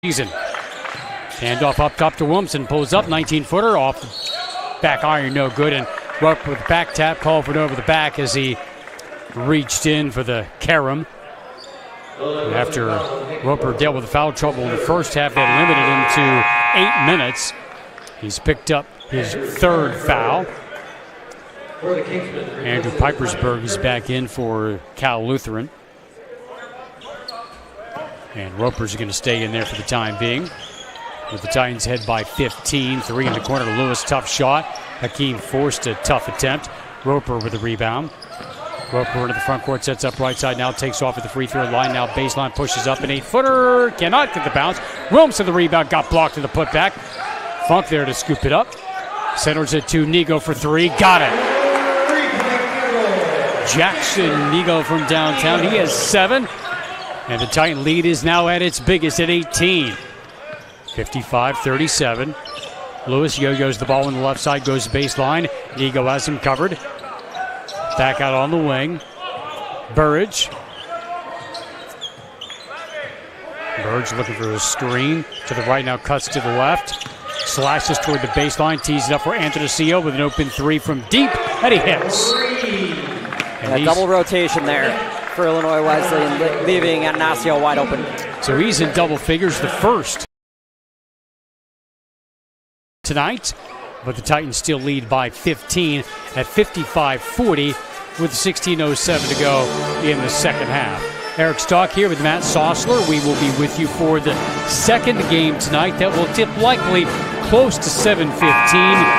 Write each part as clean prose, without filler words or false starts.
season. Handoff up top to Williamson, pulls up, 19-footer off the back iron, no good, and Roper with the back tap, called for it over the back as he reached in for the carom. After Roper dealt with foul trouble in the first half, they limited him to 8 minutes. He's picked up his third foul. Andrew Pipersburg is back in for Cal Lutheran. And Roper's going to stay in there for the time being. With the Titans head by 15. 3 in the corner to Lewis. Tough shot. Hakeem forced a tough attempt. Roper with the rebound. Roper into the front court, sets up right side, now takes off at the free throw line. Now baseline, pushes up an 8-footer. Cannot get the bounce. Williamson the rebound, got blocked in the putback. Funk there to scoop it up. Centers it to Nigo for 3. Got it. Jackson Nigo from downtown. He has 7. And the Titan lead is now at its biggest at 18. 55-37. Lewis yo-yos the ball on the left side, goes baseline. Nigo has him covered. Back out on the wing. Burridge. Burridge looking for a screen. To the right now, cuts to the left. Slashes toward the baseline, tees it up for Antonesio with an open 3 from deep, and he hits. And double rotation there for Illinois Wesleyan, leaving Antonesio wide open. So he's in double figures, the first tonight, but the Titans still lead by 15 at 55-40 with 16:07 to go in the second half. Eric Stock here with Matt Sossler. We will be with you for the second game tonight that will tip likely close to 7:15.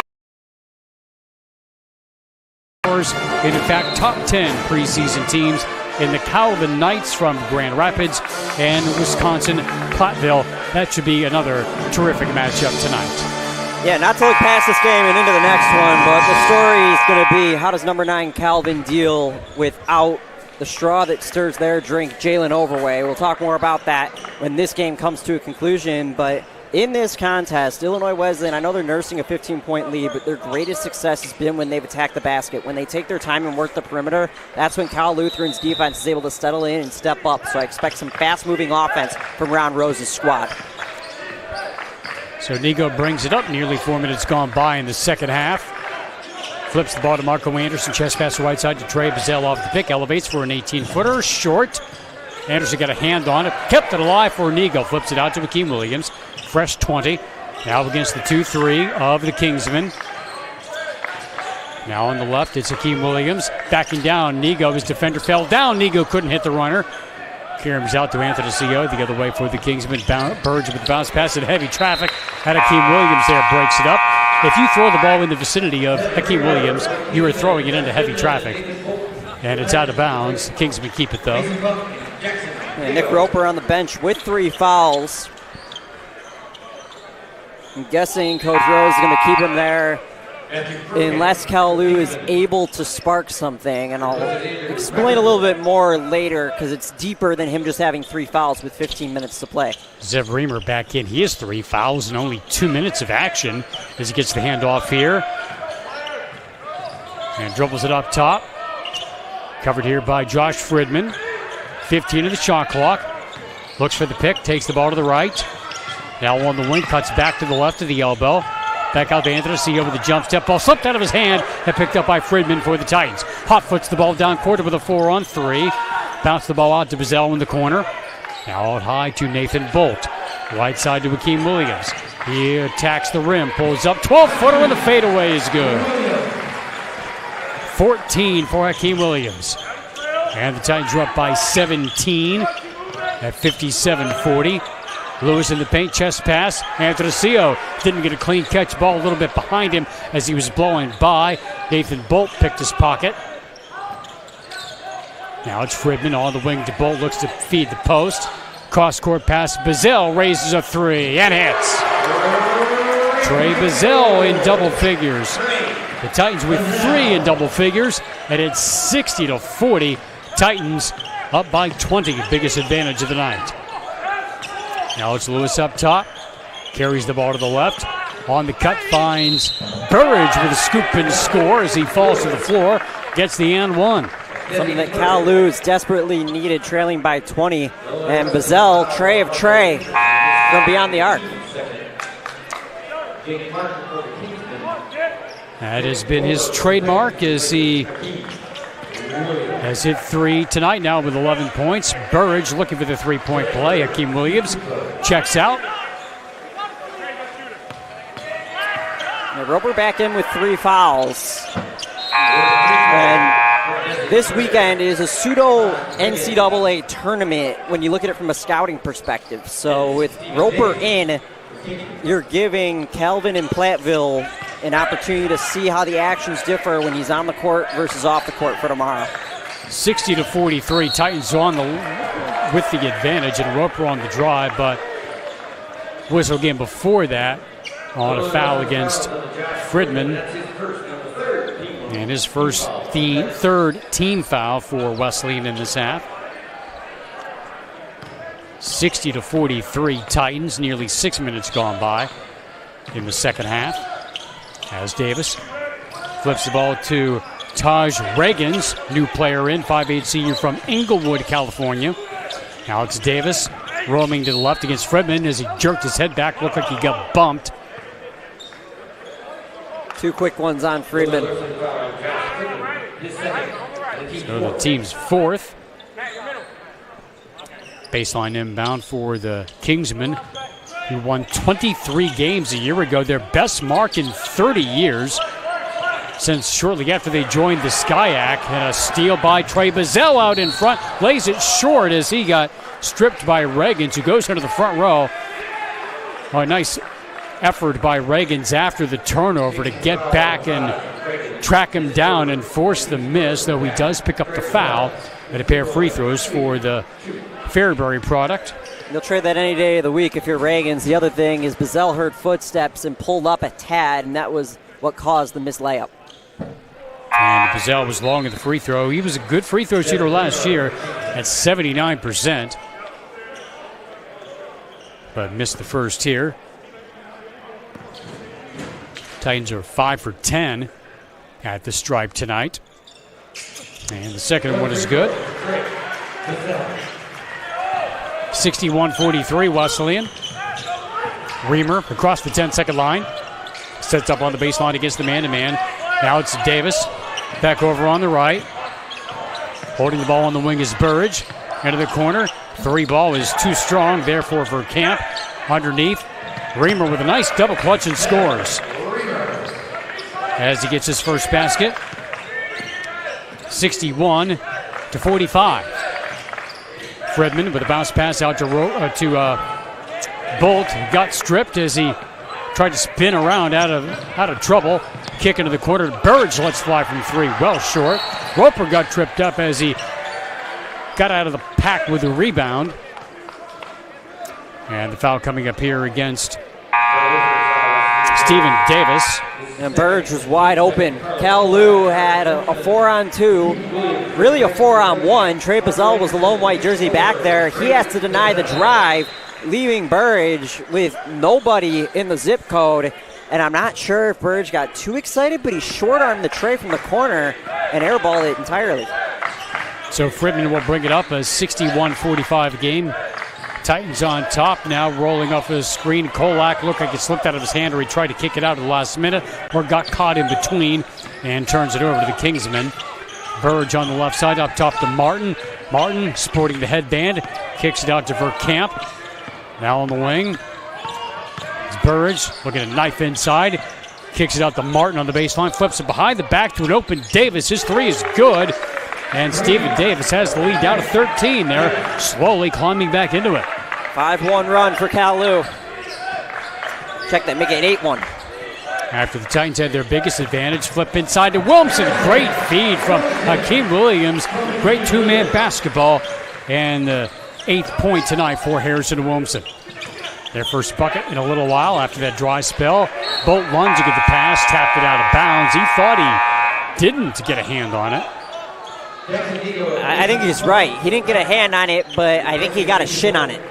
In fact, top 10 preseason teams in the Calvin Knights from Grand Rapids and Wisconsin Platteville. That should be another terrific matchup tonight. Yeah, not to look past this game and into the next one, but the story is going to be how does number 9 Calvin deal without the straw that stirs their drink, Jalen Overway. We'll talk more about that when this game comes to a conclusion, but in this contest, Illinois Wesleyan, I know they're nursing a 15-point lead, but their greatest success has been when they've attacked the basket. When they take their time and work the perimeter, that's when Cal Lutheran's defense is able to settle in and step up. So I expect some fast-moving offense from Ron Rose's squad. So Nigo brings it up. Nearly 4 minutes gone by in the second half. Flips the ball to Marco Anderson. Chest pass to right side to Trey Bazell off the pick. Elevates for an 18-footer. Short. Anderson got a hand on it. Kept it alive for Nigo. Flips it out to Hakeem Williams. Fresh 20. Now against the 2-3 of the Kingsmen. Now on the left, it's Hakeem Williams. Backing down. Nigo, his defender fell down. Nigo couldn't hit the runner. Caroms out to Antonesio the other way for the Kingsmen. Burge with the bounce pass in heavy traffic. Had Hakeem Williams there, breaks it up. If you throw the ball in the vicinity of Hakeem Williams, you are throwing it into heavy traffic. And it's out of bounds. The Kingsmen keep it though. And Nick Roper on the bench with 3 fouls. I'm guessing Coach Rose is going to keep him there unless Cal Lu is able to spark something, and I'll explain a little bit more later because it's deeper than him just having 3 fouls with 15 minutes to play. Zev Reamer back in. He has 3 fouls and only 2 minutes of action as he gets the handoff here. And dribbles it up top. Covered here by Josh Fridman. 15 of the shot clock. Looks for the pick, takes the ball to the right. Now on the wing, cuts back to the left of the elbow. Back out to Antonesio with a jump step ball. Slipped out of his hand and picked up by Fridman for the Titans. Hot foots the ball down court with a 4-on-3. Bounce the ball out to Bazell in the corner. Now out high to Nathan Bolt. Right side to Hakeem Williams. He attacks the rim, pulls up. 12-footer and the fadeaway is good. 14 for Hakeem Williams. And the Titans are up by 17 at 57-40. Lewis in the paint, chest pass. Antonesio didn't get a clean catch. Ball a little bit behind him as he was blowing by. Nathan Bolt picked his pocket. Now it's Fridman on the wing to Bolt. Looks to feed the post. Cross-court pass. Bazell raises a 3 and hits. Trey Bazell in double figures. The Titans with 3 in double figures. And it's 60-40. Titans up by 20. Biggest advantage of the night. Now it's Lewis up top. Carries the ball to the left. On the cut finds Burridge with a scoop and score as he falls to the floor. Gets the and one. Something that Cal Lu's desperately needed, trailing by 20. And Bazell, Trey of Trey, from beyond the arc. That has been his trademark as he has hit 3 tonight now with 11 points. Burridge looking for the three-point play. Hakeem Williams checks out. Now Roper back in with 3 fouls. And this weekend is a pseudo NCAA tournament when you look at it from a scouting perspective. So with Roper in, you're giving Calvin and Platteville an opportunity to see how the actions differ when he's on the court versus off the court for tomorrow. 60-43, Titans with the advantage, and Roper on the drive, but whistle game before that on a foul against Fridman. And his the third team foul for Wesleyan in this half. 60-43 Titans, nearly 6 minutes gone by in the second half. As Davis flips the ball to Taj Reagans, new player in, 5'8" senior from Inglewood, California. Alex Davis roaming to the left against Fredman as he jerked his head back, looked like he got bumped. 2 quick ones on Friedman. So the team's 4th. Baseline inbound for the Kingsmen, who won 23 games a year ago, their best mark in 30 years since shortly after they joined the SCIAC. And a steal by Trey Bazell out in front, lays it short as he got stripped by Reagans, who goes into the front row. Oh, a nice effort by Reagans after the turnover to get back and track him down and force the miss, though he does pick up the foul and a pair of free throws for the Fairbury product. You'll trade that any day of the week if you're Reagans. The other thing is Bazell heard footsteps and pulled up a tad, and that was what caused the missed layup. And Bazell was long at the free throw. He was a good free throw shooter last year at 79%, but missed the first here. Titans are 5 for 10 at the stripe tonight. And the second one is good. 61-43 Wesleyan. Reamer across the 10-second line. Sets up on the baseline against the man-to-man. Now it's Davis. Back over on the right. Holding the ball on the wing is Burridge. Into the corner. 3 ball is too strong, therefore for Camp. Underneath. Reamer with a nice double clutch and scores as he gets his first basket. 61-45. Fredman with a bounce pass out to Bolt. Got stripped as he tried to spin around out of trouble. Kick into the corner. Burridge lets fly from 3, well short. Roper got tripped up as he got out of the pack with a rebound. And the foul coming up here against Stephen Davis. And Burridge was wide open. Cal Lou had a 4-on-2, really a 4-on-1. Trey Bazell was the lone white jersey back there. He has to deny the drive, leaving Burridge with nobody in the zip code. And I'm not sure if Burridge got too excited, but he short-armed the tray from the corner and airballed it entirely. So Fridman will bring it up, a 61-45 game. Titans on top now, rolling off his screen. Kolak looked like it slipped out of his hand, or he tried to kick it out at the last minute, or got caught in between and turns it over to the Kingsmen. Burridge on the left side, up top to Martin. Martin sporting the headband, kicks it out to Verkamp. Now on the wing, it's Burridge looking at a knife inside, kicks it out to Martin on the baseline, flips it behind the back to an open Davis. His 3 is good. And Stephen Davis has the lead down to 13 there, slowly climbing back into it. 5-1 run for Cal Lou. Check that, make it an 8-1. After the Titans had their biggest advantage, flip inside to Williamson. Great feed from Hakeem Williams. Great two-man basketball. And the 8th point tonight for Harrison and Williamson. Their first bucket in a little while after that dry spell. Bolt lunged to get the pass, tapped it out of bounds. He thought he didn't get a hand on it. I think he's right. He didn't get a hand on it, but I think he got a shin on it.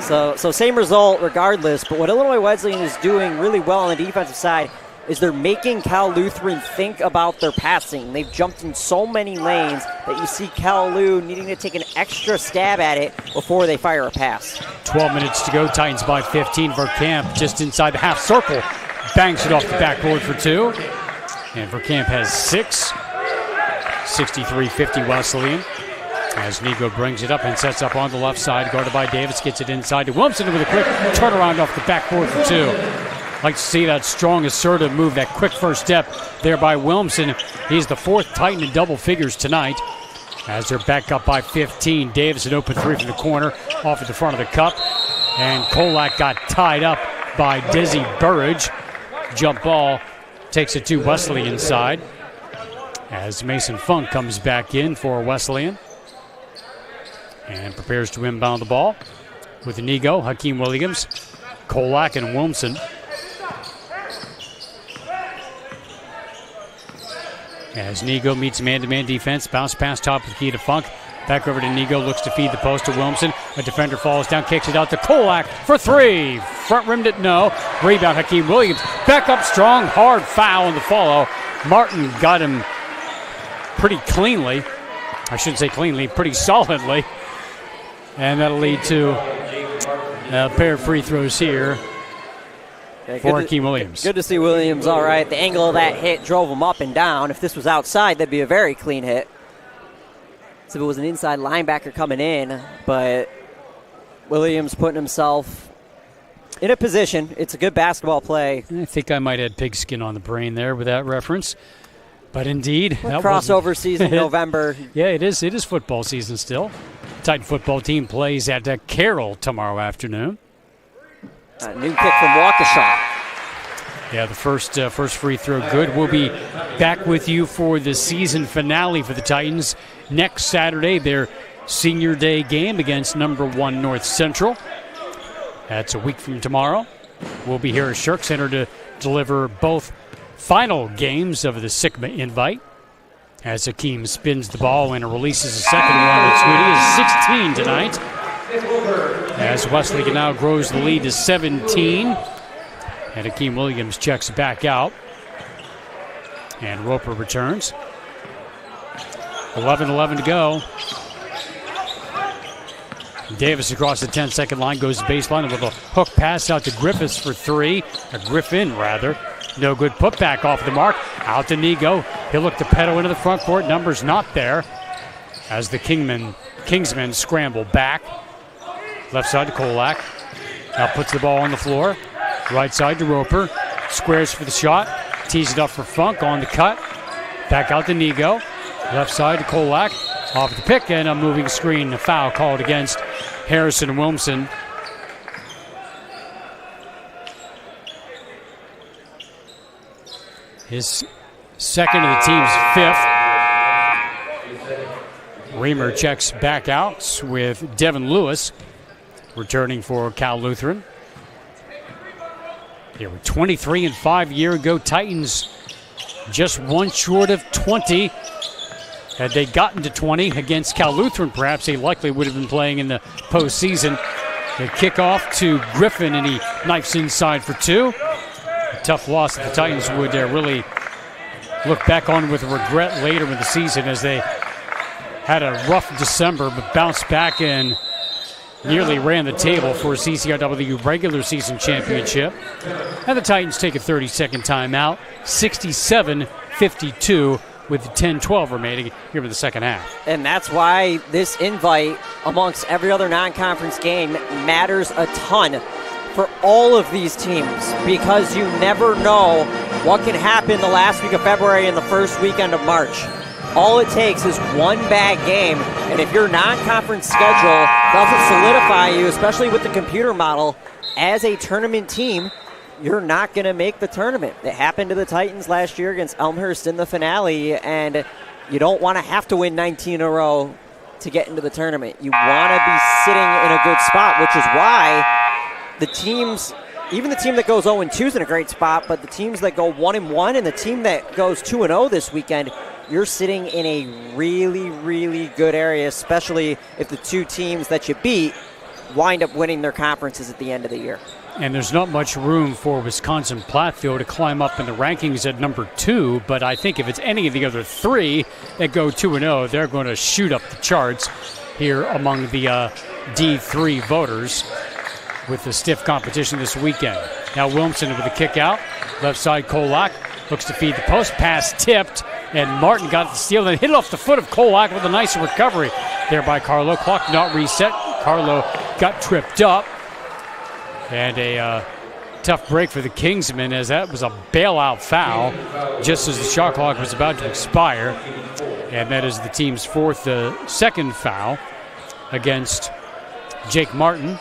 So same result regardless, but what Illinois Wesleyan is doing really well on the defensive side, is they're making Cal Lutheran think about their passing. They've jumped in so many lanes that you see Cal Lu needing to take an extra stab at it before they fire a pass. 12 minutes to go. Titans by 15. Verkamp just inside the half circle. Bangs it off the backboard for 2. And Verkamp has 6. 63-50 Wesleyan. As Nigo brings it up and sets up on the left side. Guarded by Davis. Gets it inside to Wilmson with a quick turnaround off the backboard for 2. Like to see that strong, assertive move, that quick first step there by Wilmson. He's the 4th Titan in double figures tonight. As they're back up by 15. Davis an open 3 from the corner off at the front of the cup. And Kolak got tied up by Desi Burridge. Jump ball takes it to Wesleyan side. As Mason Funk comes back in for Wesleyan. And prepares to inbound the ball with Inigo, Hakeem Williams, Kolak, and Wilmson. As Nigo meets man-to-man defense, bounce pass top of the key to Funk. Back over to Nigo, looks to feed the post to Wilmson. A defender falls down, kicks it out to Kolak for 3. Front rimmed it, no. Rebound, Hakeem Williams. Back up strong, hard foul in the follow. Martin got him pretty cleanly. I shouldn't say cleanly, pretty solidly. And that'll lead to a pair of free throws here. For Hakeem Williams. Good to see Williams all right. The angle of that hit drove him up and down. If this was outside, that'd be a very clean hit. So if it was an inside linebacker coming in, but Williams putting himself in a position. It's a good basketball play. I think I might add pigskin on the brain there with that reference. But indeed. That crossover season, November. Yeah, it is. It is football season still. Titan football team plays at Carroll tomorrow afternoon. A new kick from Waukesha. Yeah, the first free throw good. We'll be back with you for the season finale for the Titans next Saturday, their senior day game against number 1 North Central. That's a week from tomorrow. We'll be here at Shirk Center to deliver both final games of the Sikma invite. As Hakeem spins the ball and releases a second one. It's 16 tonight. As Wesleyan now grows the lead to 17. And Hakeem Williams checks back out. And Roper returns. 11-11 to go. Davis across the 10-second line, goes to baseline with a hook pass out to Griffiths for 3. Or Griffin, rather. No good putback off the mark. Out to Nigo. He'll look to pedal into the front court. Numbers not there. As the Kingsmen scramble back. Left side to Kolak. Now puts the ball on the floor. Right side to Roper. Squares for the shot. Tees it up for Funk on the cut. Back out to Nigo. Left side to Kolak. Off the pick and a moving screen. A foul called against Harrison Wilmson. His second of the team's 5th. Reamer checks back out with Devin Lewis returning for Cal Lutheran. They were 23-5 a year ago. Titans just one short of 20. Had they gotten to 20 against Cal Lutheran, perhaps they likely would have been playing in the postseason. The kickoff to Griffin, and he knifes inside for 2. A tough loss that the Titans would really look back on with regret later in the season, as they had a rough December but bounced back and nearly ran the table for a CCRW regular season championship. And the Titans take a 30-second timeout, 67-52 with 10-12 remaining here in the second half. And that's why this invite, amongst every other non-conference game, matters a ton for all of these teams, because you never know what can happen the last week of February and the first weekend of March. All it takes is one bad game, and if your non-conference schedule doesn't solidify you, especially with the computer model, as a tournament team, you're not going to make the tournament. It happened to the Titans last year against Elmhurst in the finale, and you don't want to have to win 19 in a row to get into the tournament. You want to be sitting in a good spot, which is why the teams, even the team that goes 0-2 is in a great spot, but the teams that go 1-1 and the team that goes 2-0 this weekend, you're sitting in a really, really good area, especially if the two teams that you beat wind up winning their conferences at the end of the year. And there's not much room for Wisconsin-Platteville to climb up in the rankings at number 2, but I think if it's any of the other 3 that go 2-0, they're going to shoot up the charts here among the D3 voters with the stiff competition this weekend. Now Williamson with a kick out, left side Kolak looks to feed the post, pass tipped, and Martin got the steal, then hit it off the foot of Kolak with a nice recovery there by Carlo. Clock not reset. Carlo got tripped up. And a tough break for the Kingsmen, as that was a bailout foul just as the shot clock was about to expire. And that is the team's second foul against Jake Martin.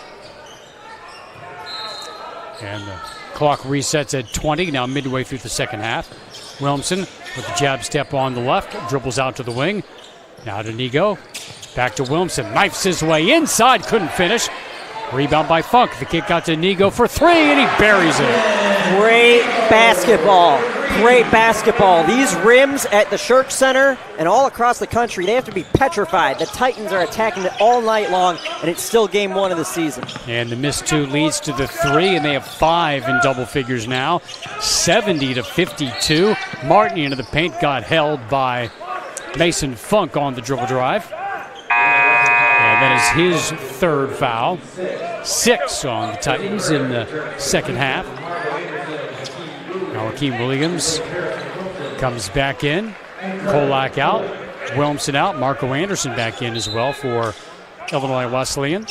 And the clock resets at 20, now midway through the second half. Williamson with the jab step on the left, dribbles out to the wing. Now to Nigo. Back to Williamson, knifes his way inside, couldn't finish. Rebound by Funk. The kick out to Nigo for 3, and he buries it. Great basketball. Great basketball. These rims at the Shirk Center and all across the country, they have to be petrified. The Titans are attacking it all night long, and it's still game 1 of the season. And the missed 2 leads to the 3, and they have 5 in double figures now. 70-52. Martin into the paint, got held by Mason Funk on the dribble drive. And that is his 3rd foul. 6 on the Titans in the second half. Now Akeem Williams comes back in. Kolak out. Williamson out. Marco Anderson back in as well for Illinois Wesleyan.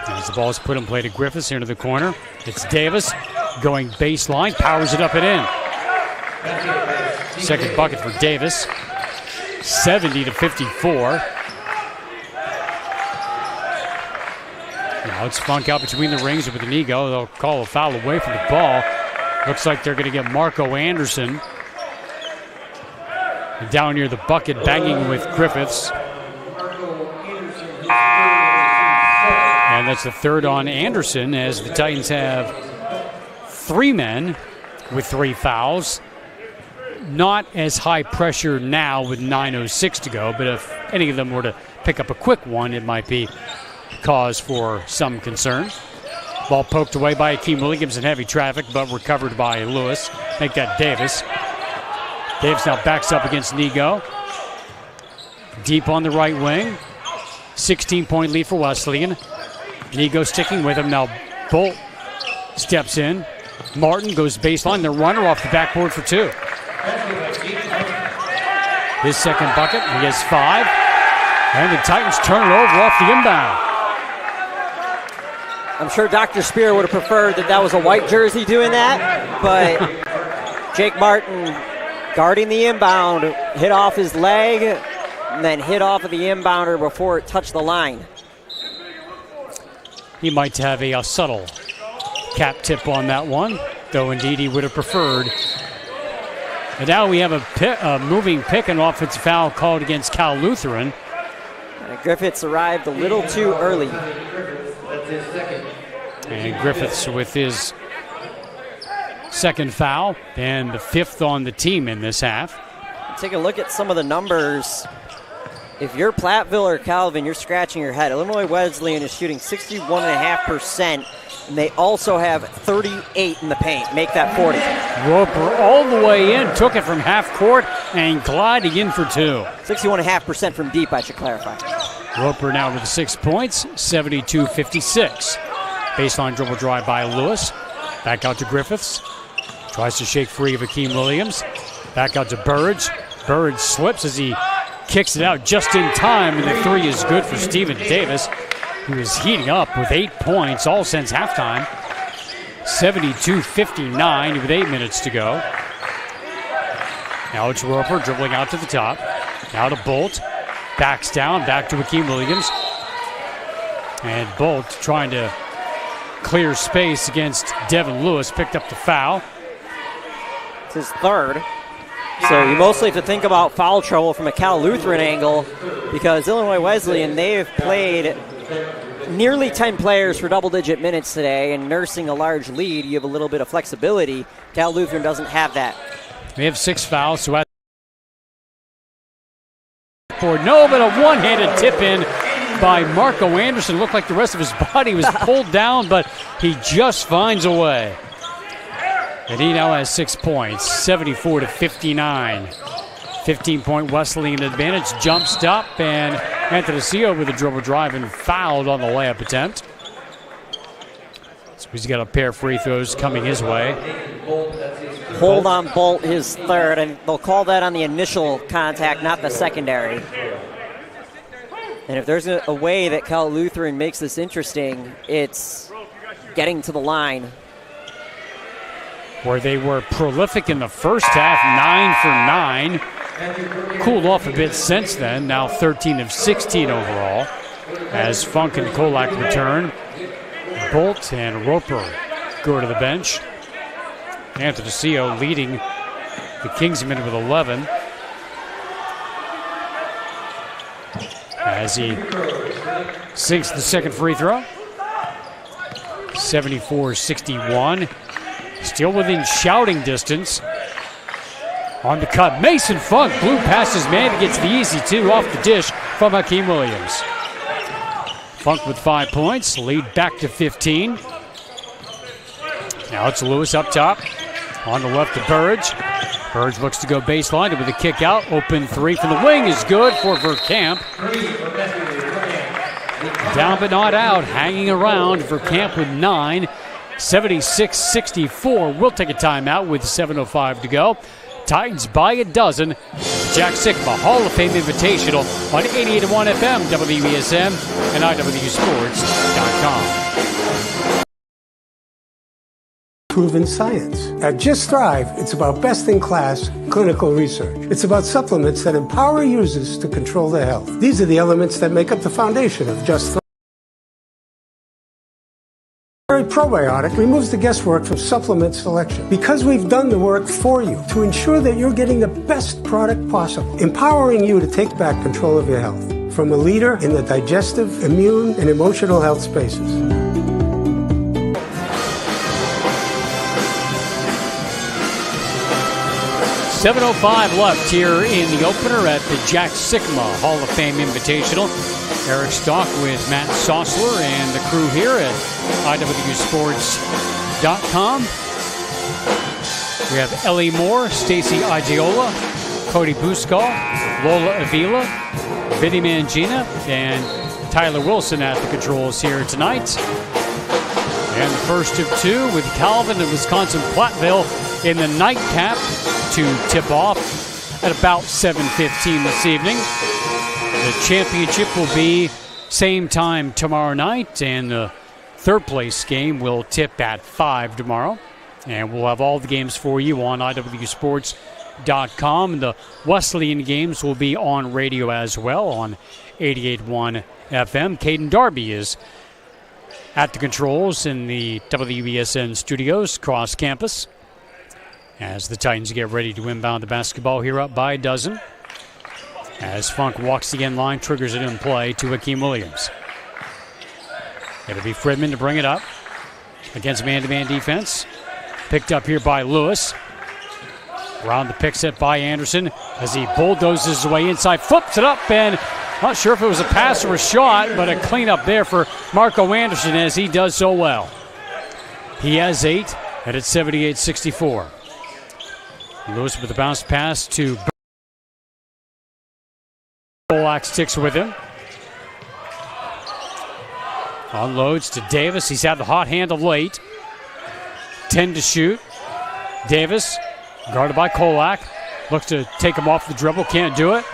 As the ball is put in play to Griffiths into the corner. It's Davis going baseline. Powers it up and in. Second bucket for Davis. 70-54. Now it's Funk out between the rings with an ego. They'll call a foul away from the ball. Looks like they're going to get Marco Anderson down near the bucket, banging with Griffiths. And that's the 3rd on Anderson, as the Titans have 3 men with 3 fouls. Not as high pressure now with 9:06 to go, but if any of them were to pick up a quick one, it might be cause for some concern. Ball poked away by Akeem Williams in heavy traffic, but recovered by Lewis. Make that Davis. Davis now backs up against Nigo. Deep on the right wing. 16-point lead for Wesleyan. Nigo sticking with him. Now Bolt steps in. Martin goes baseline. The runner off the backboard for 2. His second bucket. He has 5. And the Titans turn it over off the inbound. I'm sure Dr. Spear would have preferred that was a white jersey doing that, but Jake Martin guarding the inbound, hit off his leg, and then hit off of the inbounder before it touched the line. He might have a subtle cap tip on that one, though indeed he would have preferred. And now we have a moving pick and offensive foul called against Cal Lutheran. Griffiths arrived a little too early. And Griffiths with his second foul and the 5th on the team in this half. Take a look at some of the numbers. If you're Platteville or Calvin, you're scratching your head. Illinois Wesleyan is shooting 61.5%, and they also have 38 in the paint. Make that 40. Roper all the way in, took it from half court and gliding in for 2. 61.5% from deep, I should clarify. Roper now with 6 points, 72-56. Baseline dribble drive by Lewis. Back out to Griffiths. Tries to shake free of Akeem Williams. Back out to Burridge. Burridge slips as he kicks it out just in time, and the 3 is good for Stephen Davis, who is heating up with 8 points all since halftime. 72-59 with 8 minutes to go. Now it's Roper dribbling out to the top. Now to Bolt. Backs down, back to Akeem Williams. And Bolt trying to clear space against Devin Lewis, picked up the foul. It's his 3rd. So you mostly have to think about foul trouble from a Cal Lutheran angle, because Illinois Wesleyan, they have played nearly 10 players for double-digit minutes today, and nursing a large lead, you have a little bit of flexibility. Cal Lutheran doesn't have that. They have 6 fouls, so at no, but a one-handed tip in by Marco Anderson. Looked like the rest of his body was pulled down, but he just finds a way. And he now has 6 points, 74-59. 15-point Wesleyan advantage. Jump stop, and Anthony with a dribble drive and fouled on the layup attempt. So he's got a pair of free throws coming his way. Hold on Bolt, his third, and they'll call that on the initial contact, not the secondary. And if there's a way that Cal Lutheran makes this interesting, it's getting to the line. Where they were prolific in the first half, 9 for 9. Cooled off a bit since then, now 13 of 16 overall. As Funk and Kolak return, Bolt and Roper go to the bench. Anthony leading the Kingsmen with 11. As he sinks the second free throw. 74-61. Still within shouting distance. On the cut, Mason Funk blew past his man. He gets the easy two off the dish from Hakeem Williams. Funk with 5 points, lead back to 15. Now it's Lewis up top. On the left to Burridge. Burridge looks to go baseline with a kick out. Open three from the wing is good for Verkamp. Down but not out, hanging around. Verkamp with 9. 76-64. We'll take a timeout with 7:05 to go. Titans by a dozen. Jack Sikma, Hall of Fame Invitational on 88.1 FM, WESM, and IWSports.com. Proven science. At Just Thrive, it's about best-in-class clinical research. It's about supplements that empower users to control their health. These are the elements that make up the foundation of Just Thrive. Probiotic removes the guesswork from supplement selection because we've done the work for you to ensure that you're getting the best product possible, empowering you to take back control of your health from a leader in the digestive, immune, and emotional health spaces. .705 left here in the opener at the Jack Sikma Hall of Fame Invitational. Eric Stock with Matt Sossler and the crew here at IWSports.com. We have Ellie Moore, Stacy Agiola, Cody Buskal, Lola Avila, Vinny Mangina, and Tyler Wilson at the controls here tonight. And the first of two with Calvin and Wisconsin Platteville in the nightcap to tip off at about 7:15 this evening. The championship will be same time tomorrow night, and the third place game will tip at 5 tomorrow. And we'll have all the games for you on IWSports.com. The Wesleyan games will be on radio as well on 88.1 FM. Caden Darby is at the controls in the WESN studios across campus as the Titans get ready to inbound the basketball here up by a dozen. As Funk walks the end line, triggers it in play to Hakeem Williams. It'll be Fridman to bring it up against man-to-man defense. Picked up here by Lewis. Around the pick set by Anderson as he bulldozes his way inside, flips it up, and not sure if it was a pass or a shot, but a cleanup there for Marco Anderson as he does so well. He has 8, and it's 78-64. Lewis with the bounce pass to Kolak, sticks with him. Unloads to Davis. He's had the hot hand of late. 10 to shoot. Davis, guarded by Kolak, looks to take him off the dribble. Can't do it.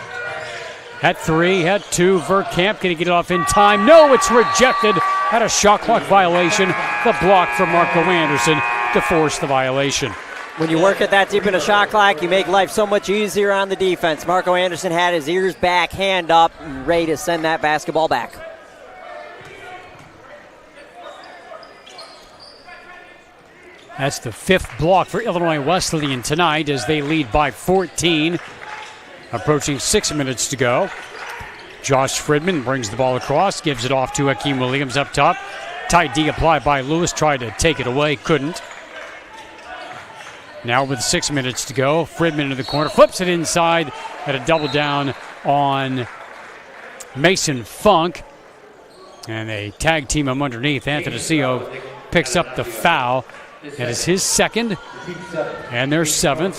At 3, at 2. Verkamp, can he get it off in time? No, it's rejected. Had a shot clock violation. The block from Marco Anderson to force the violation. When you work it that deep in a shot clock, you make life so much easier on the defense. Marco Anderson had his ears back, hand up, and ready to send that basketball back. That's the 5th block for Illinois Wesleyan tonight as they lead by 14. Approaching 6 minutes to go. Josh Fridman brings the ball across, gives it off to Hakeem Williams up top. Tight D applied by Lewis, tried to take it away, couldn't. Now with 6 minutes to go, Fridman into the corner, flips it inside at a double down on Mason Funk. And they tag team him underneath. Anthony picks up the foul. That is his second and their seventh.